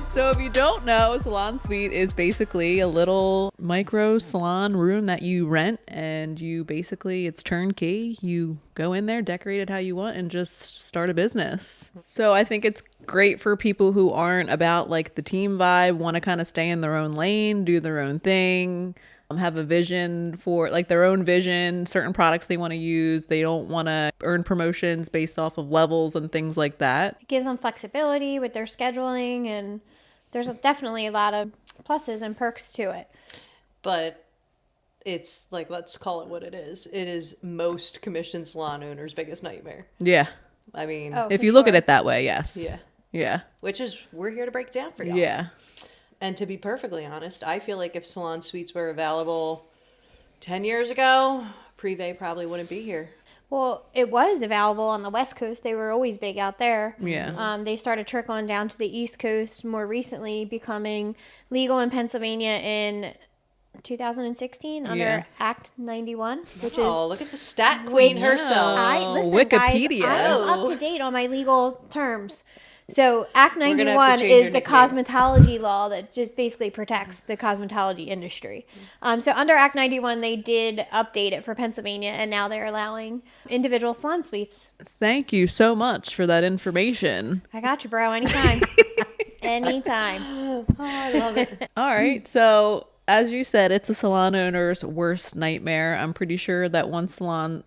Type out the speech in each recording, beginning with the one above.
So if you don't know, Salon Suite is basically a little micro salon room that you rent, and it's turnkey. You go in there, decorate it how you want, and just start a business. So I think it's great for people who aren't about like the team vibe, want to kind of stay in their own lane, do their own thing, have a vision for like their own vision, certain products they want to use. They don't want to earn promotions based off of levels and things like that. It gives them flexibility with their scheduling, and there's definitely a lot of pluses and perks to it. But it's like, let's call it what it is. It is most commission salon owners' biggest nightmare. Yeah. I mean, if you look at it that way, yes. Yeah. Yeah. Which is, we're here to break down for y'all. Yeah. And to be perfectly honest, I feel like if salon suites were available 10 years ago, Privé probably wouldn't be here. Well, it was available on the West Coast. They were always big out there. Yeah. They started trickling down to the East Coast, more recently becoming legal in Pennsylvania in 2016 under Act 91, which is... Oh, look at the stat queen herself. Listen, Wikipedia. Guys, I'm up to date on my legal terms. So Act 91 change is your the nickname. cosmetology law that just basically protects the cosmetology industry. So under Act 91, they did update it for Pennsylvania, and now they're allowing individual salon suites. Thank you so much for that information. I got you, bro. Anytime. Anytime. Oh, I love it. All right. So as you said, it's a salon owner's worst nightmare. I'm pretty sure that once salon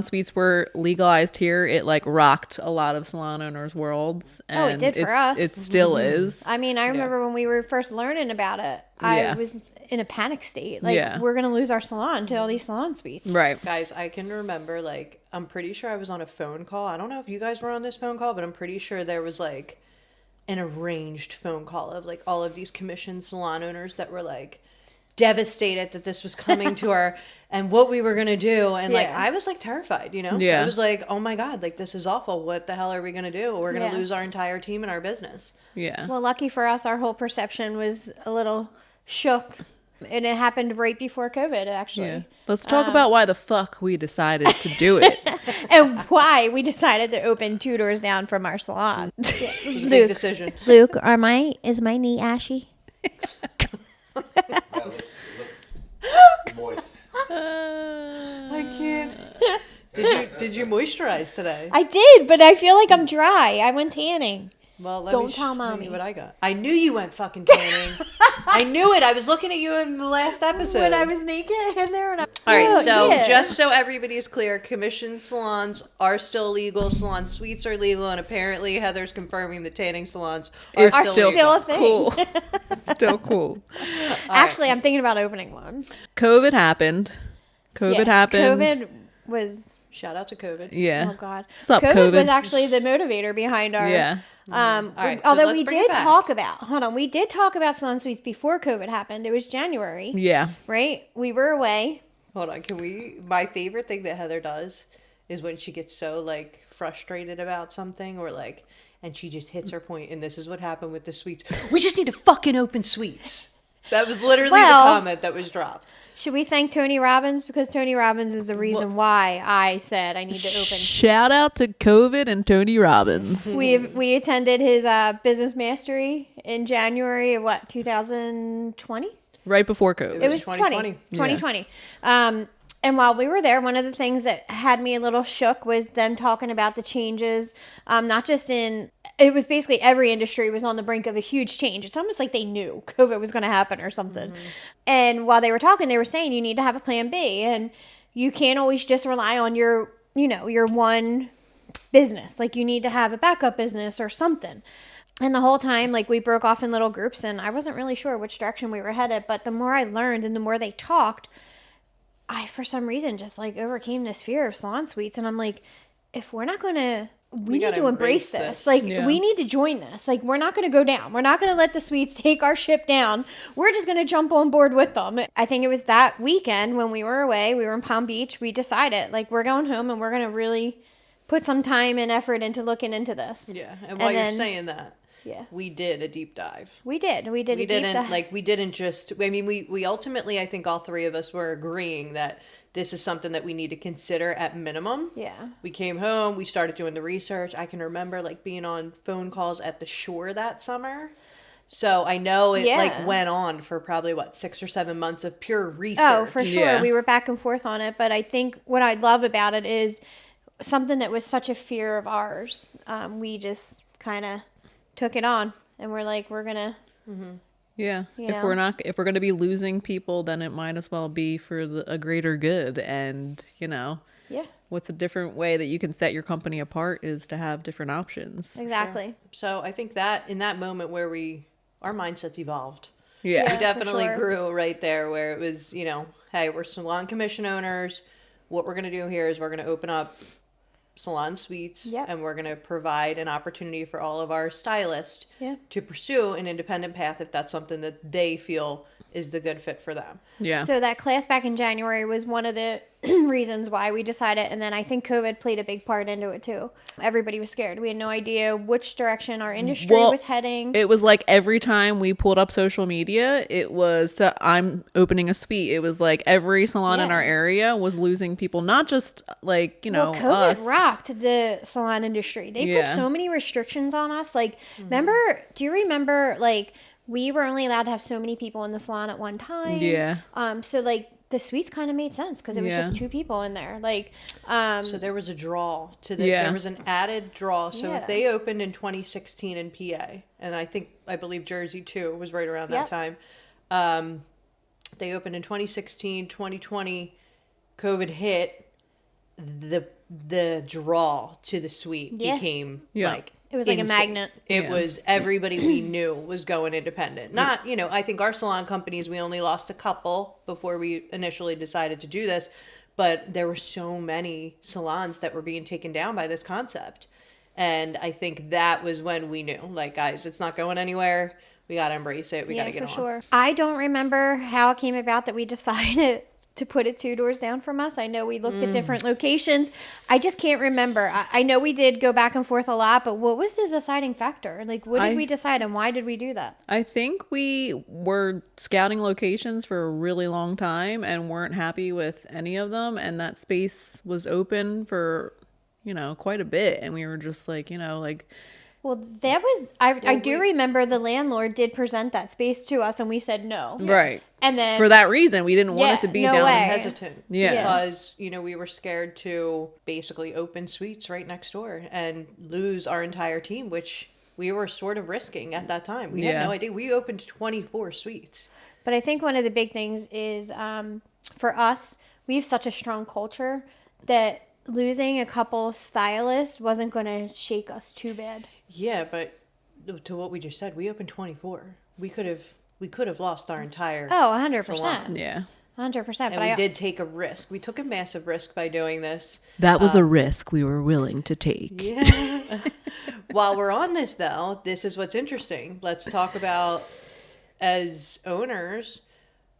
suites were legalized here, it like rocked a lot of salon owners' worlds. Oh, it did for us. It still is. I mean, I remember when we were first learning about it, I was in a panic state. Like, we're going to lose our salon to all these salon suites. Right. Guys, I can remember, like, I'm pretty sure I was on a phone call. I don't know if you guys were on this phone call, but I'm pretty sure there was, like, an arranged phone call of, like, all of these commissioned salon owners that were, like, devastated that this was coming to our, and what we were going to do. And, like, I was, like, terrified, you know? Yeah. I was like, oh, my God, like, this is awful. What the hell are we going to do? We're going to lose our entire team and our business. Yeah. Well, lucky for us, our whole perception was a little shook. And it happened right before COVID, actually. Yeah. Let's talk about why the fuck we decided to do it. And why we decided to open 2 doors down from our salon. It was a big decision. Luke, is my knee ashy? It looks moist. I can't. Did you moisturize today? I did, but I feel like I'm dry. I went tanning. Well, Don't tell show mommy. you what I got. I knew you went fucking tanning. I knew it. I was looking at you in the last episode. When I was naked in there. And All right, so yeah. just so everybody's clear, commission salons are still legal. Salon suites are legal, and apparently Heather's confirming that tanning salons are It's still legal. a thing. Cool. Still cool. Actually, I'm thinking about opening one. COVID happened. COVID was... Shout out to COVID. Yeah. Oh, God. Sup, COVID was COVID? actually the motivator behind our... Yeah. right, so although let's we bring did it back. talk about... we did talk about salon suites before COVID happened. It was January. Yeah. Right? We were away. Hold on, my favorite thing that Heather does is when she gets so, like, frustrated about something or, like, and she just hits her point, and this is what happened with the suites. We just need to fucking open suites. That was literally the comment that was dropped. Should we thank Tony Robbins? Because Tony Robbins is the reason why I said I need to open. Shout out to COVID and Tony Robbins. We attended his business mastery in January of 2020? Right before COVID. It was 2020. 2020. And while we were there, one of the things that had me a little shook was them talking about the changes, not just in, it was basically every industry was on the brink of a huge change. It's almost like they knew COVID was going to happen or something. Mm-hmm. And while they were talking, they were saying you need to have a plan B, and you can't always just rely on your one business. Like, you need to have a backup business or something. And the whole time, like, we broke off in little groups, and I wasn't really sure which direction we were headed. But the more I learned and the more they talked, I, for some reason, just, like, overcame this fear of salon suites. And I'm like, if we're not going to, we need to embrace this. Like, we need to join this. Like, we're not going to go down. We're not going to let the suites take our ship down. We're just going to jump on board with them. I think it was that weekend when we were away, we were in Palm Beach, we decided, like, we're going home and we're going to really put some time and effort into looking into this. Yeah, and while you're saying that, Yeah. we did a deep dive. We did a deep dive. We didn't just, I mean, we ultimately, I think all three of us were agreeing that this is something that we need to consider at minimum. Yeah. We came home, we started doing the research. I can remember like being on phone calls at the shore that summer. So I know it like went on for probably 6 or 7 months of pure research. Oh, for sure. Yeah. We were back and forth on it. But I think what I love about it is something that was such a fear of ours. We just kind of took it on, and we're like, we're going to. Yeah. You If know? we're going to be losing people, then it might as well be for a greater good. And, Yeah. what's a different way that you can set your company apart is to have different options. Exactly. So I think that in that moment where our mindsets evolved. Yeah. We definitely sure. grew right there where it was, hey, we're salon commission owners. What we're going to do here is we're going to open up salon suites, Yep. and we're going to provide an opportunity for all of our stylists Yeah. to pursue an independent path if that's something that they feel is the good fit for them. Yeah. So that class back in January was one of the reasons why we decided, and then I think COVID played a big part into it too. Everybody was scared. We had no idea which direction our industry was heading. It was like every time we pulled up social media, it was I'm opening a suite. It was like every salon in Yeah. our area was losing people, not just like, Well, COVID us. rocked the salon industry. They put Yeah. so many restrictions on us. Like, do you remember, like, we were only allowed to have so many people in the salon at one time? Yeah. So, like, the suites kind of made sense because it was Yeah. just 2 people in there. Like, So there was a draw to the, Yeah. there was an added draw. So Yeah. if they opened in 2016 in PA, and I believe Jersey too was right around that Yep. time. They opened in 2016, 2020, COVID hit, the draw to the suite Yeah. became Yeah. like, it was like a insane. magnet. It Yeah. was everybody we knew was going independent. Not, I think our salon companies, we only lost a couple before we initially decided to do this, but there were so many salons that were being taken down by this concept. And I think that was when we knew, like, guys, it's not going anywhere. We got to embrace it. We got to get for on. sure. I don't remember how it came about that we decided to put it 2 doors down from us. I know we looked at different locations. I just can't remember. I know we did go back and forth a lot, but what was the deciding factor? Like, what did we decide, and why did we do that? I think we were scouting locations for a really long time and weren't happy with any of them. And that space was open for, quite a bit. And we were just like, Well, that was I do remember the landlord did present that space to us, and we said no. right. And then For that reason, we didn't want it to be no down. way. Hesitant. Yeah. Because, we were scared to basically open suites right next door and lose our entire team, which we were sort of risking at that time. We had Yeah. no idea. We opened 24 suites. But I think one of the big things is for us, we have such a strong culture that losing a couple stylists wasn't going to shake us too bad. Yeah, but to what we just said, we opened 24. We could have lost our entire Oh, 100%. salon. Yeah. 100%. And But we did take a risk. We took a massive risk by doing this. That was a risk we were willing to take. Yeah. While we're on this, though, this is what's interesting. Let's talk about, as owners,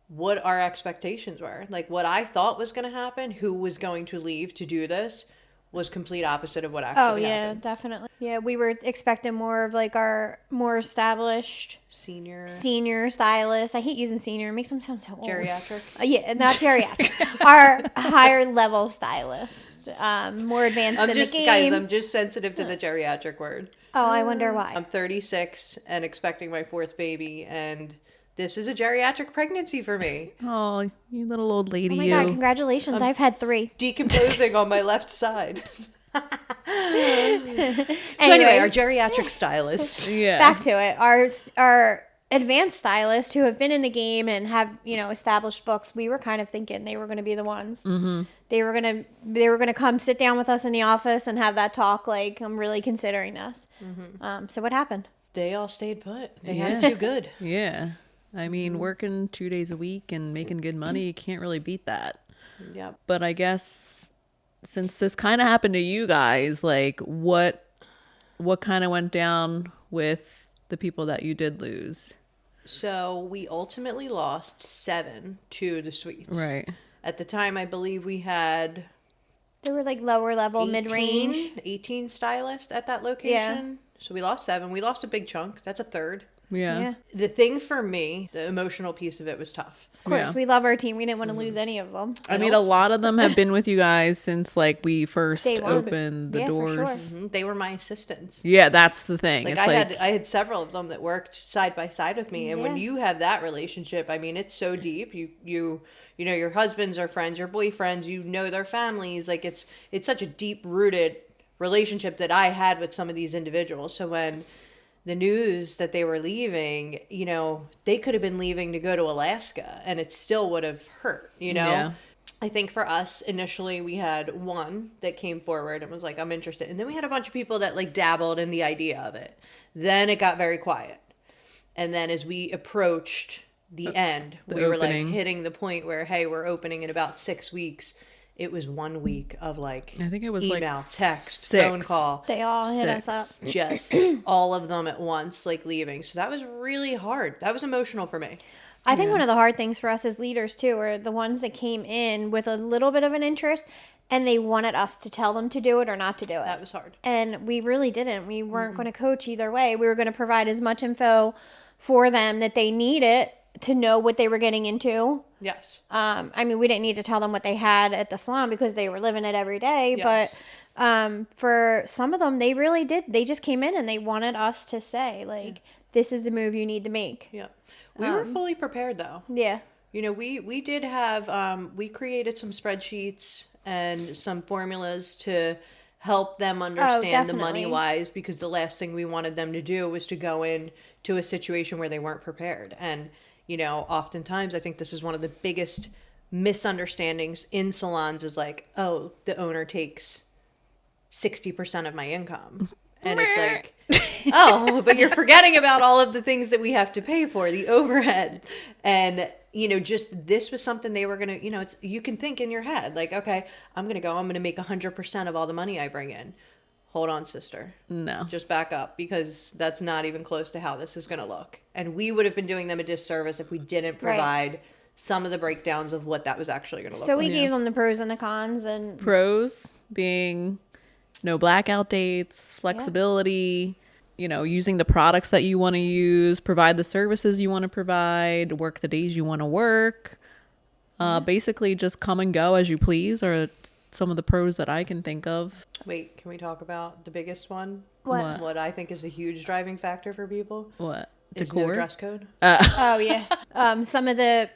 what our expectations were. Like, what I thought was going to happen, who was going to leave to do this, was complete opposite of what actually Oh, yeah, happened. definitely. Yeah, we were expecting more of like our more established Senior, senior stylists. I hate using senior. It makes them sound so old. geriatric. Yeah, not geriatric. Our higher level stylists, more advanced in the game. Guys, I'm just sensitive to the geriatric word. Oh, I wonder why. I'm 36 and expecting my 4th baby, and this is a geriatric pregnancy for me. Oh, you little old lady, Oh my you. God, congratulations. I've had 3. Decomposing on my left side. So Anyway, anyway, our geriatric stylist. Yeah. back to it. Our advanced stylists who have been in the game and have, established books, we were kind of thinking they were going to be the ones. Mm-hmm. They were going to come sit down with us in the office and have that talk like, I'm really considering this. Mm-hmm. So what happened? They all stayed put. They had Yeah. it too good. Yeah. I mean, working 2 days a week and making good money, you can't really beat that. Yep. But I guess since this kind of happened to you guys, like what kind of went down with the people that you did lose? So we ultimately lost 7 to the suites. Right. At the time, I believe we had They were like lower level, mid range. 18 stylists at that location. So we lost 7. We lost a big chunk. That's a third. Yeah. Yeah. The thing for me, the emotional piece of it was tough. Of course, Yeah. we love our team. We didn't want to lose any of them. I mean, a lot of them have been with you guys since like we first Day one. opened the Yeah, for doors. sure. Mhm. They were my assistants. Yeah, that's the thing. Like It's I had several of them that worked side by side with me, and when Yeah. you have that relationship, I mean, it's so deep. You know, your husbands are friends, your boyfriends, you know their families. Like it's such a deep rooted relationship that I had with some of these individuals. So when the news that they were leaving, you know, they could have been leaving to go to Alaska, and it still would have hurt. You know. Yeah. I think for us, initially, we had one that came forward and was like, I'm interested. And then we had a bunch of people that like dabbled in the idea of it. Then it got very quiet. And then as we approached the end, the we were like opening. hitting the point where, hey, we're opening in about 6 weeks. It was 1 week of like I think it was like email, text, 6. phone call. They all hit us 6. up. Just all of them at once, like leaving. So that was really hard. That was emotional for me. I think one of the hard things for us as leaders too are the ones that came in with a little bit of an interest and they wanted us to tell them to do it or not to do it. That was hard. And we really didn't. We weren't going to coach either way. We were going to provide as much info for them that they needed to know what they were getting into. Yes. I mean, we didn't need to tell them what they had at the salon because they were living it every day. Yes. But for some of them, they really did. They just came in and they wanted us to say, like, this is the move you need to make. Yeah. We were fully prepared though. Yeah. You know, we did have, we created some spreadsheets and some formulas to help them understand the definitely. money wise, because the last thing we wanted them to do was to go in to a situation where they weren't prepared. And, you know, oftentimes I think this is one of the biggest misunderstandings in salons is like, oh, the owner takes 60% of my income. And it's like, oh, but you're forgetting about all of the things that we have to pay for, the overhead. And, you know, just this was something they were going to, you know, it's, you can think in your head, like, okay, I'm going to make 100% of all the money I bring in. Hold on, sister. No. Just back up, because that's not even close to how this is going to look. And we would have been doing them a disservice if we didn't provide some of the breakdowns of what that was actually going to look So like. we gave them the pros and the cons, and Pros being no blackout dates, flexibility, you know, using the products that you want to use, provide the services you want to provide, work the days you want to work. Basically just come and go as you please are some of the pros that I can think of. Wait, can we talk about the biggest one? What? What I think is a huge driving factor for people What? is Decor? no dress code. oh yeah, some of the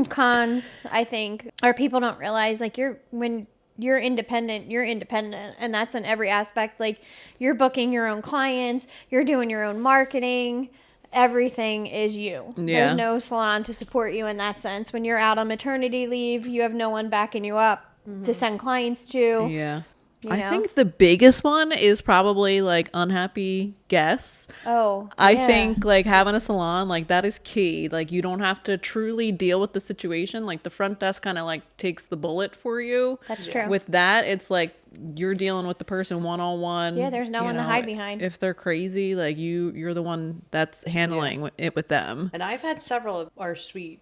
cons I think are people don't realize like when you're independent, and that's in every aspect. Like you're booking your own clients, you're doing your own marketing. Everything is you. Yeah. There's no salon to support you in that sense. When you're out on maternity leave, you have no one backing you up to send clients to. Yeah. You I know? think the biggest one is probably like unhappy guests. Oh, I yeah. think like having a salon, like that is key. Like you don't have to truly deal with the situation. Like the front desk kind of like takes the bullet for you. That's true. With that, it's like you're dealing with the person one-on-one. Yeah, there's no you one to know, hide behind. If they're crazy, like you're the one that's handling it with them. And I've had several of our suite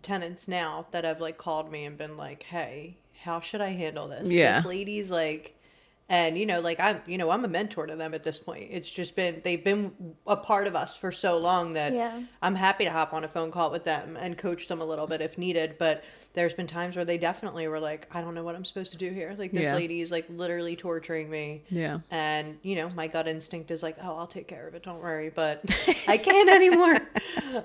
tenants now that have like called me and been like, hey, how should I handle this? Yeah. This lady's like, and you know, like I'm a mentor to them at this point. It's just they've been a part of us for so long that Yeah. I'm happy to hop on a phone call with them and coach them a little bit if needed. But there's been times where they definitely were like, I don't know what I'm supposed to do here. Like this Yeah. lady is like literally torturing me. Yeah. And, you know, my gut instinct is like, oh, I'll take care of it. Don't worry. But I can't anymore.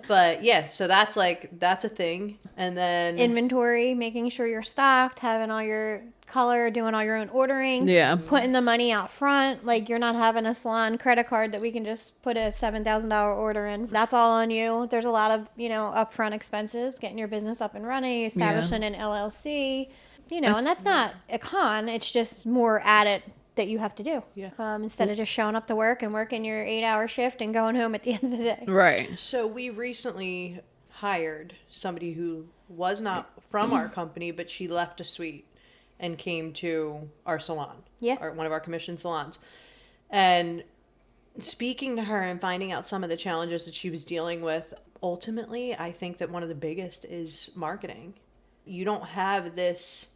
But yeah, so that's a thing. And then Inventory, making sure you're stocked, having all your color, doing all your own ordering. Yeah. Putting the money out front. Like you're not having a salon credit card that we can just put a $7,000 order in. That's all on you. There's a lot of, upfront expenses, getting your business up and running, establishing an LLC, and that's not a con. It's just more added that you have to do. Yeah. Instead of just showing up to work and working your 8-hour shift and going home at the end of the day. Right. So we recently hired somebody who was not from our company, but she left a suite and came to our salon. Yeah. One of our commissioned salons. And speaking to her and finding out some of the challenges that she was dealing with, ultimately, I think that one of the biggest is marketing. You don't have this,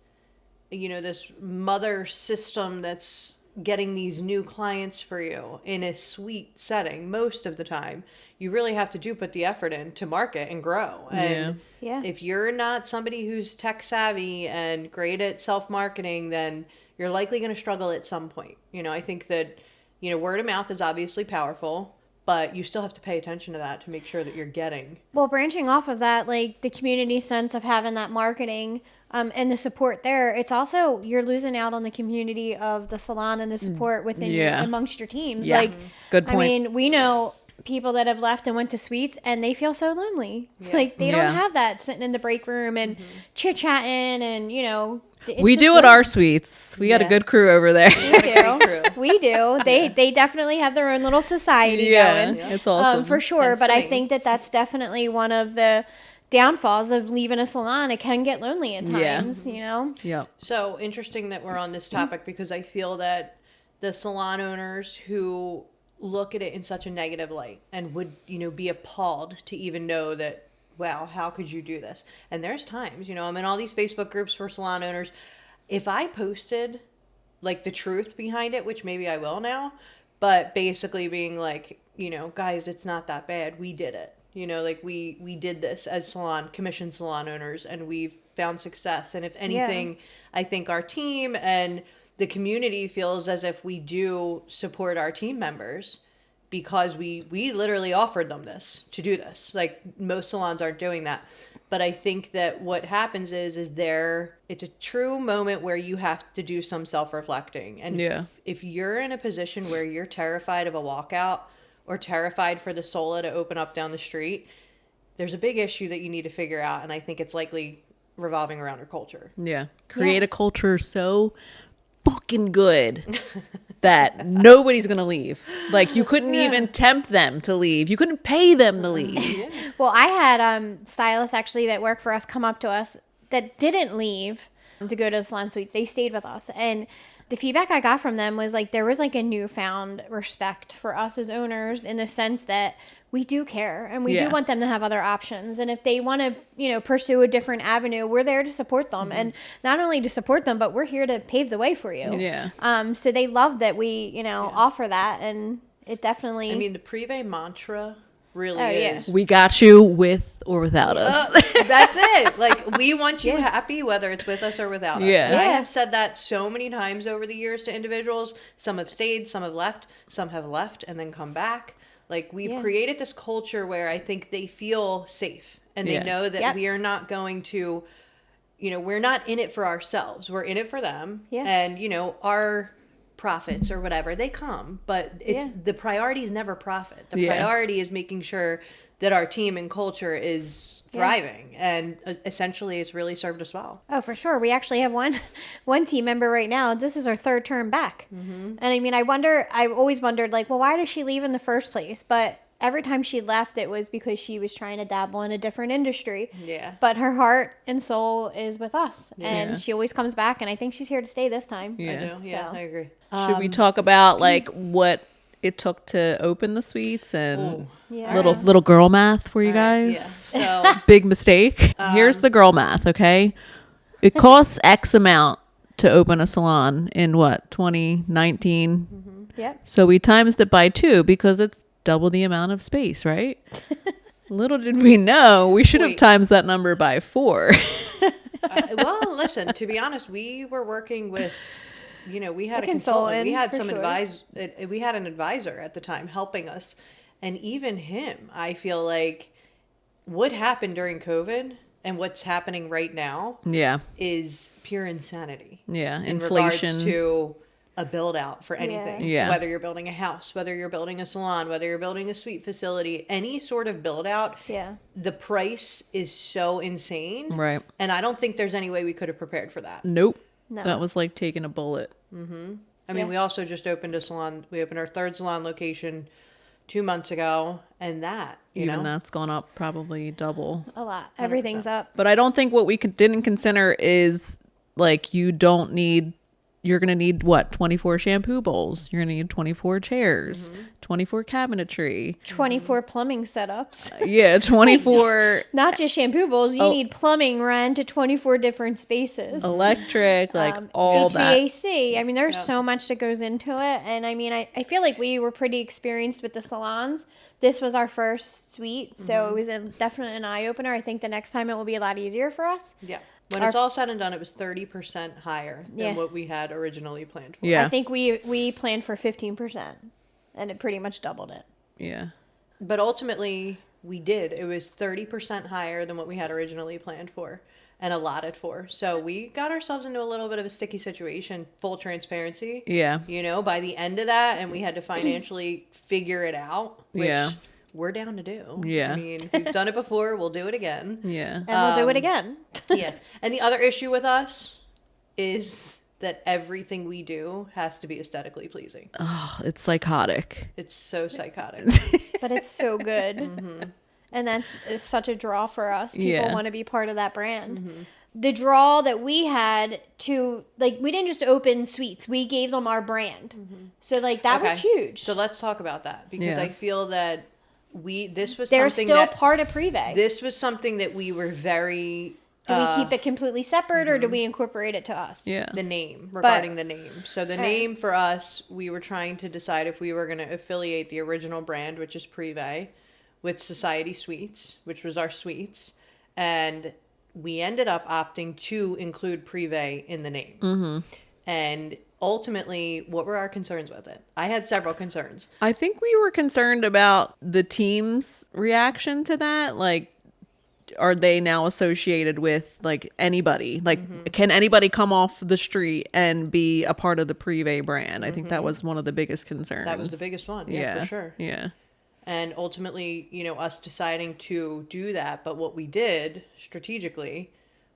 this mother system that's getting these new clients for you in a suite setting most of the time. You really have to put the effort in to market and grow. And Yeah. if you're not somebody who's tech savvy and great at self-marketing, then you're likely going to struggle at some point. I think that, word of mouth is obviously powerful, but you still have to pay attention to that to make sure that you're getting. Well, branching off of that, like the community sense of having that marketing and the support there, it's also, you're losing out on the community of the salon and the support within amongst your teams. Yeah. Like, Good point. I mean, we know people that have left and went to suites and they feel so lonely. Like they don't have that sitting in the break room and chit-chatting and, it's We just do at our suites. We got a good crew over there. We do. They definitely have their own little society going. It's awesome. For sure. And But I sing. think that that's definitely one of the downfalls of leaving a salon. It can get lonely at Yeah. times, Yeah. So interesting that we're on this topic because I feel that the salon owners who look at it in such a negative light and would, be appalled to even know that, wow, how could you do this? And there's times, I'm in all these Facebook groups for salon owners. If I posted like the truth behind it, which maybe I will now, but basically being like, guys, it's not that bad. We did it. Like we did this as commission salon owners and we've found success. And if anything, I think our team and the community feels as if we do support our team members because we literally offered them this to do this. Like most salons aren't doing that. But I think that what happens is it's a true moment where you have to do some self-reflecting. And if you're in a position where you're terrified of a walkout or terrified for the Sola to open up down the street, there's a big issue that you need to figure out. And I think it's likely revolving around your culture. Yeah. Create a culture so fucking good that nobody's gonna leave. Like you couldn't even tempt them to leave. You couldn't pay them to leave. Well, I had stylists actually that work for us come up to us that didn't leave to go to the salon suites. They stayed with us. And the feedback I got from them was like there was like a newfound respect for us as owners in the sense that we do care and we do want them to have other options. And if they want to, pursue a different avenue, we're there to support them. And not only to support them, but we're here to pave the way for you. Yeah. So they love that we, offer that. And it definitely. I mean, the Privé mantra really is. We got you with or without us. That's it. Like, we want you happy, whether it's with us or without us. Yeah. And I have said that so many times over the years to individuals. Some have stayed, some have left and then come back. Like, we've created this culture where I think they feel safe and they know that we are not going to, we're not in it for ourselves. We're in it for them. Yeah. And, our profits or whatever, they come, but it's the priority is never profit. The priority is making sure that our team and culture is thriving, and essentially it's really served us well. Oh, for sure. We actually have one team member right now. This is her third term back. And I mean, I've always wondered like, well, why did she leave in the first place? But every time she left, it was because she was trying to dabble in a different industry. Yeah. But her heart and soul is with us. And she always comes back. And I think she's here to stay this time. I do. Yeah, So. I agree. Should we talk about like what it took to open the suites and little girl math for you guys? Yeah. So Big mistake. Here's the girl math, okay? It costs X amount to open a salon in 2019. Yep. So we times it by 2 because it's double the amount of space, right? Little did we know we should have times that number by 4. well, listen, to be honest, we were working with, we had a consultant, consultant. We had for some we had an advisor at the time helping us. And even him, I feel like what happened during COVID and what's happening right now is pure insanity. Yeah. In Inflation. regards to a build out for anything. Yeah. Whether you're building a house, whether you're building a salon, whether you're building a suite facility, any sort of build out. Yeah. The price is so insane. Right. And I don't think there's any way we could have prepared for that. Nope. No. That was like taking a bullet. I mean, we also just opened a salon. We opened our third salon location 2 months ago. And that, Even that's gone up probably double. A lot. Everything's up. But I don't think what we didn't consider is like you don't need you're going to need what? 24 shampoo bowls. You're going to need 24 chairs, 24 cabinetry. 24 plumbing setups. Yeah, 24 Not just shampoo bowls. You need plumbing run to 24 different spaces. electric, like all that. HVAC. I mean, there's so much that goes into it. And I mean, I feel like we were pretty experienced with the salons. This was our first suite, so it was definitely an eye-opener. I think the next time it will be a lot easier for us. Yeah. When it's all said and done, it was 30% higher than what we had originally planned for. Yeah. I think we planned for 15%, and it pretty much doubled it. Yeah. But ultimately, we did. It was 30% higher than what we had originally planned for and allotted for. So we got ourselves into a little bit of a sticky situation, full transparency. Yeah. You know, by the end of that, and we had to financially figure it out, which we're down to do. Yeah. I mean, we've done it before, we'll do it again. Yeah. And we'll do it again. Yeah. And the other issue with us is that everything we do has to be aesthetically pleasing. Oh, it's psychotic. It's so psychotic. But it's so good. And that's such a draw for us. People want to be part of that brand. The draw that we had to, like, we didn't just open suites. We gave them our brand. So, like, that was huge. So let's talk about that, because I feel that this was They're something still that part of Privé. this was something that we were very Do we keep it completely separate or do we incorporate it to us? Yeah. the name regarding the name. So the name for us, we were trying to decide if we were going to affiliate the original brand, which is Privé, with Society Suites, which was our suites, and we ended up opting to include Privé in the name. And ultimately, what were our concerns with it? I had several concerns. I think we were concerned about the team's reaction to that. Like, are they now associated with like anybody? Like, can anybody come off the street and be a part of the Privé brand? I think that was one of the biggest concerns. That was the biggest one. Yeah, for sure. Yeah. And ultimately, you know, us deciding to do that. But what we did strategically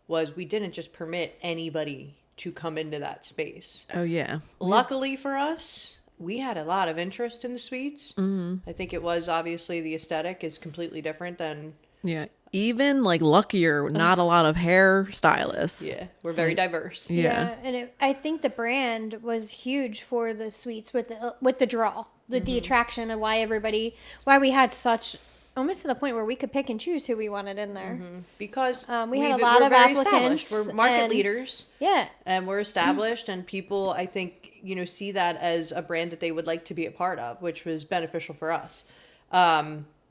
was we didn't just permit anybody to come into that space. Oh, yeah. Luckily for us, we had a lot of interest in the suites. I think it was obviously the aesthetic is completely different than... Yeah. Even like luckier, not a lot of hairstylists. Yeah, we're very diverse. Yeah. And I think the brand was huge for the suites with the draw, the attraction of why we had such, almost to the point where we could pick and choose who we wanted in there. Because we had a lot we're of very applicants. established. We're market and- leaders. Yeah. And we're established, and people, I think, you know, see that as a brand that they would like to be a part of, which was beneficial for us.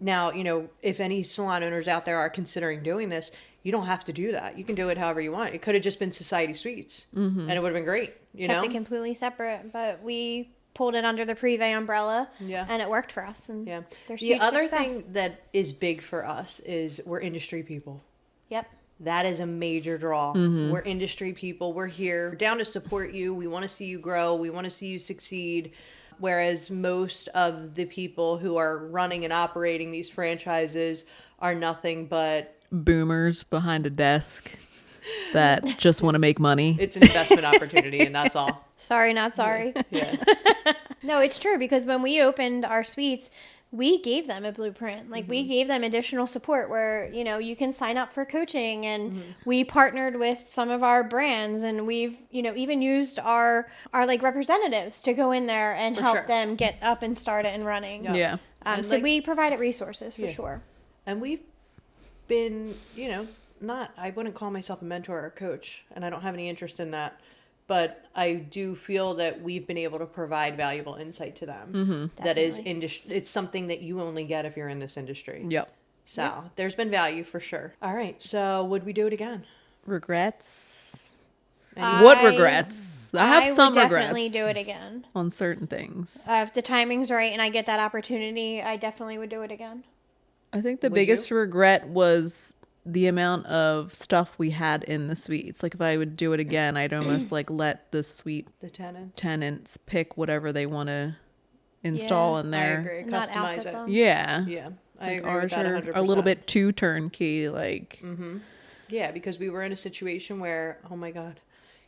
Now, you know, if any salon owners out there are considering doing this, you don't have to do that. You can do it however you want. It could have just been Society Suites, and it would have been great, you Kept know? it completely separate, but we pulled it under the Privé umbrella. Yeah. And it worked for us. And Yeah. there's The huge other success. thing that is big for us is we're industry people. Yep. That is a major draw. We're industry people. We're here. We're down to support you. We want to see you grow. We want to see you succeed. Whereas most of the people who are running and operating these franchises are nothing but... Boomers behind a desk that just want to make money. It's an investment opportunity, and that's all. Sorry, not sorry. Yeah. No, it's true, because when we opened our suites, we gave them a blueprint. Like, we gave them additional support where, you know, you can sign up for coaching, and we partnered with some of our brands, and we've, you know, even used our like representatives to go in there and help them get up and started and running. Yeah. And So like- we provided resources for sure. And we've been, you know, I wouldn't call myself a mentor or a coach, and I don't have any interest in that. But I do feel that we've been able to provide valuable insight to them. That is, it's something that you only get if you're in this industry. Yep. So there's been value for sure. All right. So would we do it again? Regrets? I- What regrets? I have would some definitely regrets do it again. on certain things. If the timing's right and I get that opportunity, I definitely would do it again. I think the Would biggest you? regret was the amount of stuff we had in the suites. Like, if I would do it again, I'd almost like let the suite The tenant? tenants pick whatever they want to install in I there. agree. Not Customize outfit it. them. Yeah. Yeah. I Like, agree with ours that are 100%. a little bit too turnkey. Like, Yeah, because we were in a situation where, oh my God,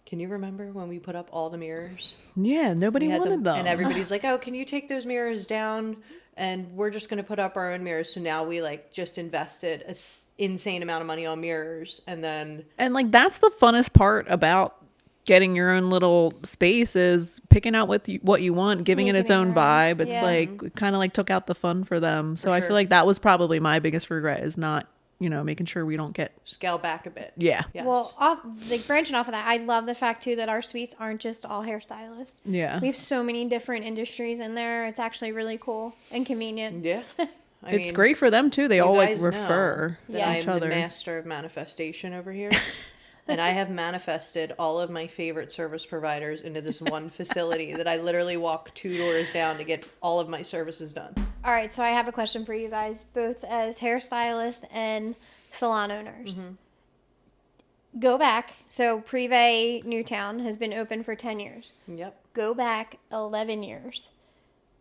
can you remember when we put up all the mirrors? yeah, nobody We had wanted them. And everybody's like, oh, can you take those mirrors down? And we're just going to put up our own mirrors. So now we like just invested an insane amount of money on mirrors. And then, And like, that's the funnest part about getting your own little space is picking out what you want, giving it Making its it own your own. vibe. It's Yeah. like kind of like took out the fun for them. So I sure. feel like that was probably my biggest regret is not, making sure we don't get. Scale back a bit. Yeah. Yes. Well, branching off of that, I love the fact too that our suites aren't just all hairstylists. Yeah. We have so many different industries in there. It's actually really cool and convenient. Yeah. I It's mean, great for them too. They you all like guys know refer that Yeah. I each am other. the master of manifestation over here. And I have manifested all of my favorite service providers into this one facility that I literally walk 2 doors down to get all of my services done. All right, so I have a question for you guys, both as hairstylists and salon owners. Go back. So Privé Newtown has been open for 10 years. Yep. Go back 11 years.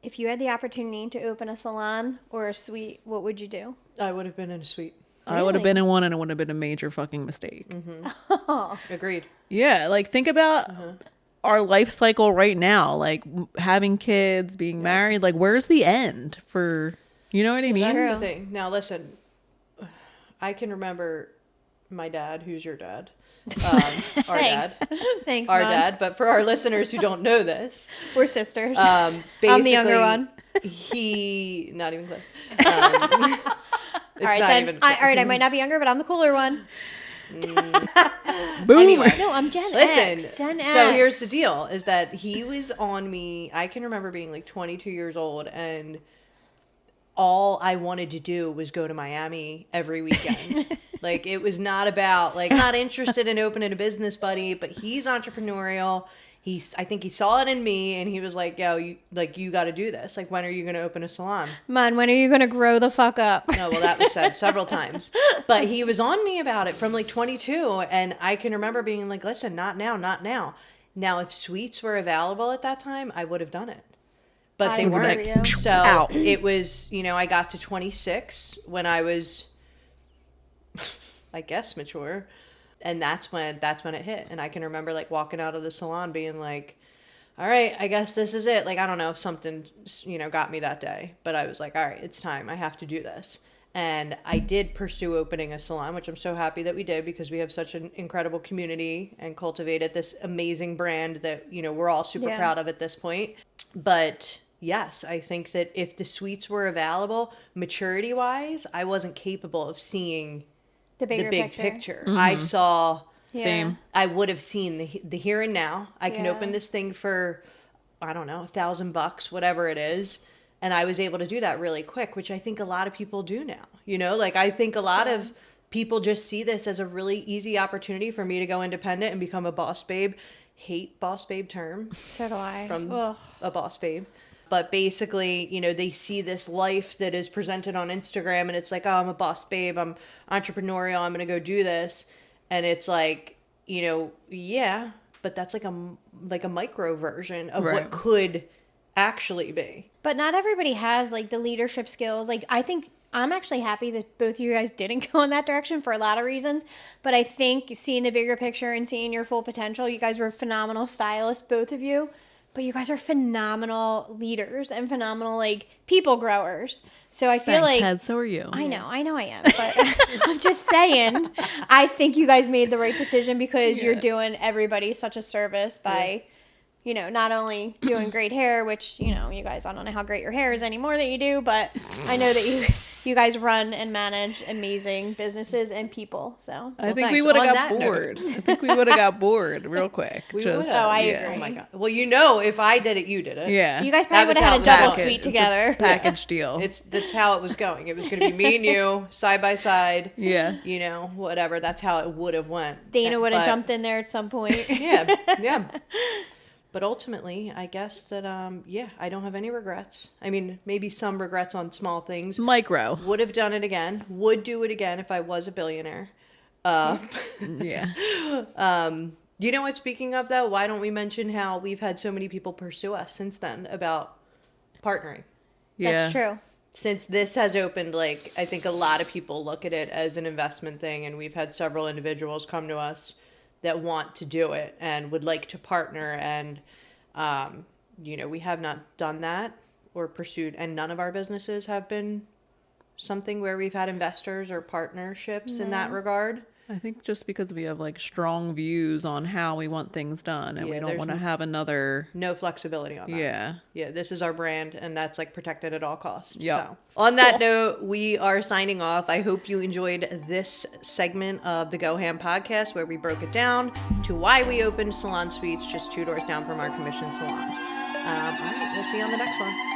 If you had the opportunity to open a salon or a suite, what would you do? I would have been in a suite. I would have Really? been in one and it would have been a major fucking mistake. Agreed. Yeah. Like think about our life cycle right now, like having kids, being married, like where's the end for, you know what I mean? That's True. the thing. Now listen, I can remember my dad, who's your dad, our Thanks. dad, Thanks, our Mom. dad. But for our listeners who don't know this, We're sisters. basically, I'm the younger one. He not even close. It's All right, not then. even. All right, I might not be younger, but I'm the cooler one. Boom. Anyway. No, I'm Gen Listen, X. Gen X. so here's the deal: is that he was on me. I can remember being like 22 years old, and all I wanted to do was go to Miami every weekend. Like it was not about like not interested in opening a business, buddy. But he's entrepreneurial. I think he saw it in me, and he was like, "Yo, you got to do this. Like, when are you going to open a salon?" Man, when are you going to grow the fuck up? No, well, that was said several times. But he was on me about it from like 22. And I can remember being like, listen, not now, not now. Now, if suites were available at that time, I would have done it. But they I weren't. hear you. So Out. it was, I got to 26 when I was, I guess, mature. And that's when it hit. And I can remember like walking out of the salon being like, all right, I guess this is it. Like, I don't know if something, got me that day, but I was like, all right, it's time. I have to do this. And I did pursue opening a salon, which I'm so happy that we did because we have such an incredible community and cultivated this amazing brand that, we're all super Yeah. proud of at this point. But yes, I think that if the suites were available, maturity wise, I wasn't capable of seeing The the bigger big picture. I saw, Yeah. Same. I would have seen the here and now. I can Yeah. open this thing for, I don't know, $1,000, whatever it is. And I was able to do that really quick, which I think a lot of people do now. Like I think a lot of people just see this as a really easy opportunity for me to go independent and become a boss babe. Hate boss babe term So do I. from Ugh. a boss babe. But basically, they see this life that is presented on Instagram and it's like, oh, I'm a boss babe. I'm entrepreneurial. I'm going to go do this. And it's like, yeah, but that's like a micro version of Right. what could actually be. But not everybody has like the leadership skills. Like I think I'm actually happy that both of you guys didn't go in that direction for a lot of reasons. But I think seeing the bigger picture and seeing your full potential, you guys were phenomenal stylists, both of you. But you guys are phenomenal leaders and phenomenal like people growers. So I feel Thanks, like Ted, so are you. I know I am, but I'm just saying, I think you guys made the right decision because you're doing everybody such a service by, not only doing great hair, which, you guys, I don't know how great your hair is anymore that you do, but I know that you guys run and manage amazing businesses and people. So I think thanks. we would have On got that note. bored. I think we would have got bored real quick. We Just, would've. Oh, I yeah. agree. Oh my God. Well, if I did it, you did it. Yeah. you guys That probably would was have had a how double it was. suite It's a together. package deal. That's how it was going. It was going to be me and you side by side. Yeah. Whatever. That's how it would have went. Dana would have But- jumped in there at some point. Yeah. But ultimately, I guess that, I don't have any regrets. I mean, maybe some regrets on small things. Micro. Would have done it again. Would do it again if I was a billionaire. Yeah. You know what, speaking of though, why don't we mention how we've had so many people pursue us since then about partnering? Yeah. That's true. Since this has opened, like, I think a lot of people look at it as an investment thing, and we've had several individuals come to us that want to do it and would like to partner, and we have not done that or pursued, and none of our businesses have been something where we've had investors or partnerships in that regard. I think just because we have like strong views on how we want things done, and Yeah, we don't there's want to have another. No flexibility on that. Yeah. Yeah, this is our brand, and that's like protected at all costs. Yep. So, on that note, we are signing off. I hope you enjoyed this segment of the Go Ham podcast where we broke it down to why we opened Salon Suites just 2 doors down from our commissioned salons. All right, we'll see you on the next one.